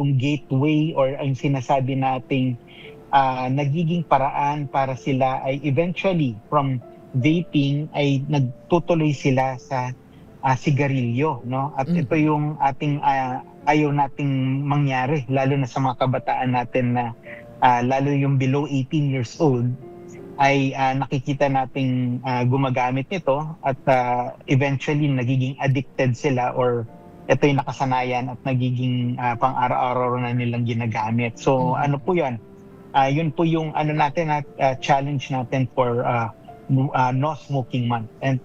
yung gateway or ang sinasabi nating nagiging paraan para sila ay eventually from vaping ay nagtutuloy sila sa sigarilyo, no? At ito Mhm. yung ating ayaw nating mangyari, lalo na sa mga kabataan natin na lalo yung below 18 years old ay nakikita nating gumagamit nito at eventually nagiging addicted sila or ito yung nakasanayan at nagiging pang-araw-araw na nilang ginagamit. So Mhm. ano po yun? Yun po yung ano natin at challenge natin for no smoking month. And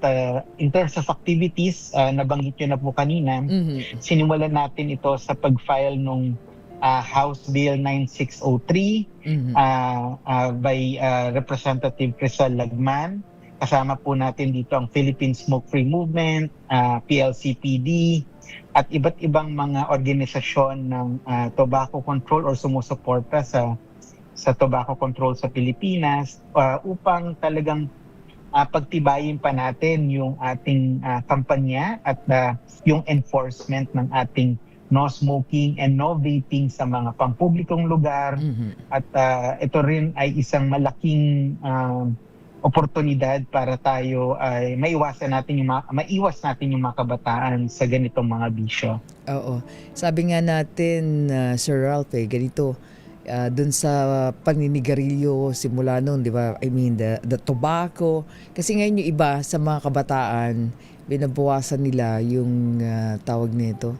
in terms of activities, nabanggit nyo na po kanina, Mhm. sinimulan natin ito sa pag-file nung House Bill 9603 Mhm. by Representative Crisal Lagman. Kasama po natin dito ang Philippine Smoke-Free Movement, PLCPD, at iba't ibang mga organisasyon ng tobacco control or sumusuporta sa tobacco control sa Pilipinas upang talagang pagtibayin pa natin yung ating kampanya at yung enforcement ng ating no smoking and no vaping sa mga pampublikong lugar. Mhm. At ito rin ay isang malaking oportunidad para tayo ay maiwas natin yung mga kabataan sa ganitong mga bisyo. Oo. Sabi nga natin, Sir Ralph, ganito, dun sa paninigarilyo simula noon, 'di ba? I mean the tobacco kasi ngayon yung iba sa mga kabataan binabawasan nila yung tawag nito,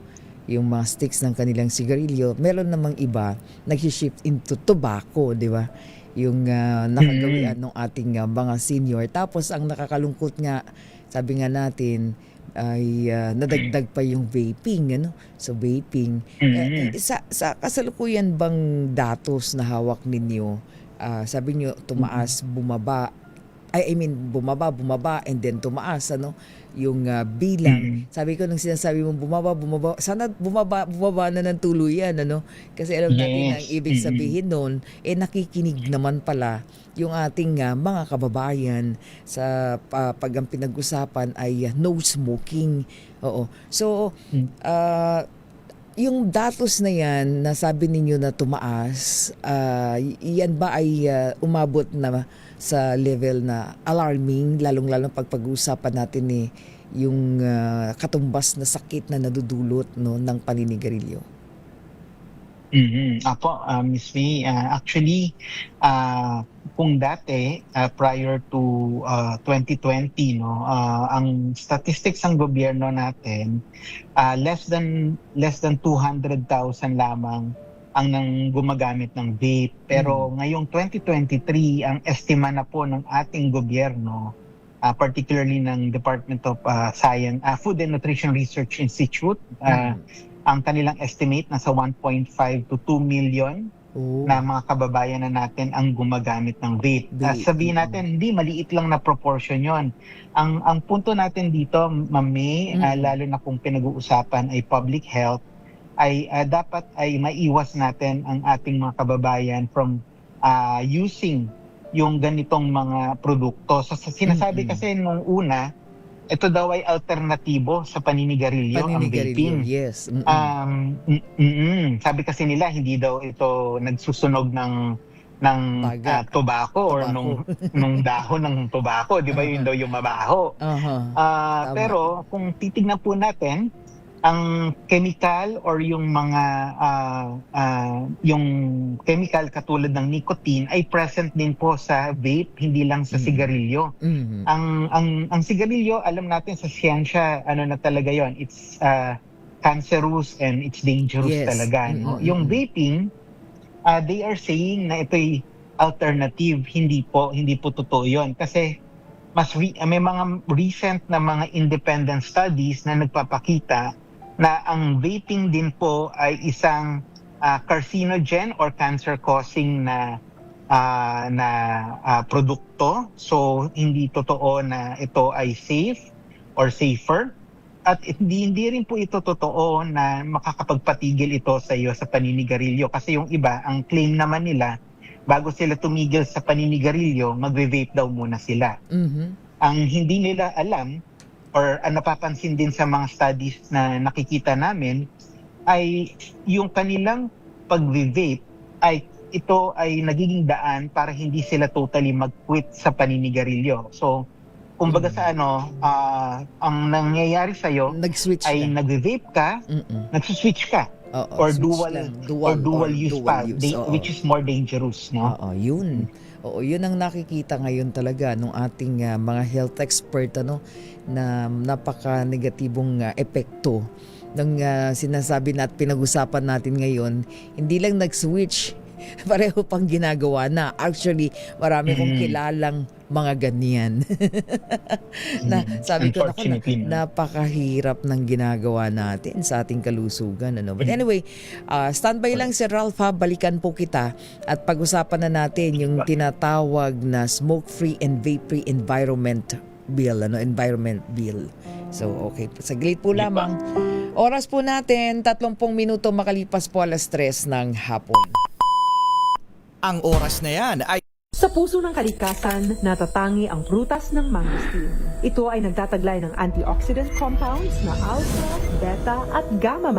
yung mga sticks ng kanilang sigarilyo. Meron namang iba nag-shift into tobacco, 'di ba? Yung nakagawian ng ating mga senior. Tapos ang nakakalungkot nga, sabi nga natin, ay nadagdag pa yung vaping, ano? So vaping, Mm. sa kasalukuyan bang datos na hawak ninyo, sabi niyo tumaas, bumaba, I mean bumaba and then tumaas, ano, yung bilang. Mm. Sabi ko nung sinasabi mo bumaba, sana bumaba na ng tuluyan, ano? Kasi alam natin na ang Yes. ibig sabihin nun, nakikinig naman pala yung ating mga kababayan sa pag ang pinag-usapan ay no smoking. Oo. So, Mm. yung datos na yan, na sabi ninyo na tumaas, yan ba ay umabot na sa level na alarming, lalong-lalong pag-uusapan natin yung katumbas na sakit na nadudulot, no, ng paninigarilyo? Apo, Miss May, actually, kung dati, prior to 2020, no, ang statistics ng gobyerno natin, less than 200,000 lamang ang nang gumagamit ng vape. Mhm. Pero ngayong 2023, ang estima na po ng ating gobyerno, particularly ng Department of Science, Food and Nutrition Research Institute, Mhm. ang kanilang estimate nasa 1.5 to 2 million Oh, na mga kababayan na natin ang gumagamit ng vape. vape. Sabihin natin, hindi maliit lang na proportion yon. Ang punto natin dito, Ma'am May, Mm. lalo na kung pinag-uusapan ay public health, ay dapat ay maiwas natin ang ating mga kababayan from using yung ganitong mga produkto. So sinasabi Mm. kasi nung una, ito daw ay alternatibo sa paninigarilyo, ang Paninigarilyo, vaping. yes. Mm. Sabi kasi nila hindi daw ito nagsusunog ng Baga, tobacco or tobacco. nung dahon ng tobacco, 'di ba? Yun Aha. daw yung mabaho. Aha. Tama. Pero kung titignan po natin ang chemical or yung chemical katulad ng nicotine ay present din po sa vape, hindi lang sa Mm. sigarilyo. Mhm. Ang sigarilyo, alam natin sa siyensya, ano na talaga yon, it's cancerous and it's dangerous Yes. talaga, Mm. no? Yung Mm. vaping, they are saying na ito'y alternative. Hindi po totoo yon kasi may mga recent na mga independent studies na nagpapakita na ang vaping din po ay isang carcinogen or cancer-causing na produkto. So hindi totoo na ito ay safe or safer. At hindi rin po ito totoo na makakapagpatigil ito sa iyo sa paninigarilyo. Kasi yung iba, ang claim naman nila, bago sila tumigil sa paninigarilyo, magve-vape daw muna sila. Mhm. Ang hindi nila alam or napapansin din sa mga studies na nakikita namin ay yung kanilang pag-vape ay ito ay nagiging daan para hindi sila totally mag-quit sa paninigarilyo. So, kumbaga sa ang nangyayari sa'yo Nag-switch ay lang. nag-vape ka, Mm-mm. nag-switch ka. Oo, Or switch lang. dual use pa, oo. which is more dangerous, no? Oo, yun. Oo, yun ang nakikita ngayon talaga nung ating mga health expert na napaka-negatibong epekto ng sinasabi na at pinag-usapan natin ngayon. Hindi lang nag-switch, pareho pang ginagawa na. Actually, marami kong kilalang mga ganyan. Na sabi ko, naku, Unfortunately, no? napakahirap ng ginagawa natin sa ating kalusugan. But anyway, standby lang si Ralph ha, balikan po kita at pag-usapan na natin yung tinatawag na smoke-free and vape-free environment bill. So, okay. Saglit po lamang. Oras po natin, 30 minuto makalipas po 3:00 ng hapon. Ang oras na yan ay Sa puso ng kalikasan, natatangi ang prutas ng mangosteen. Ito ay nagtataglay ng antioxidant compounds na alpha, beta at gamma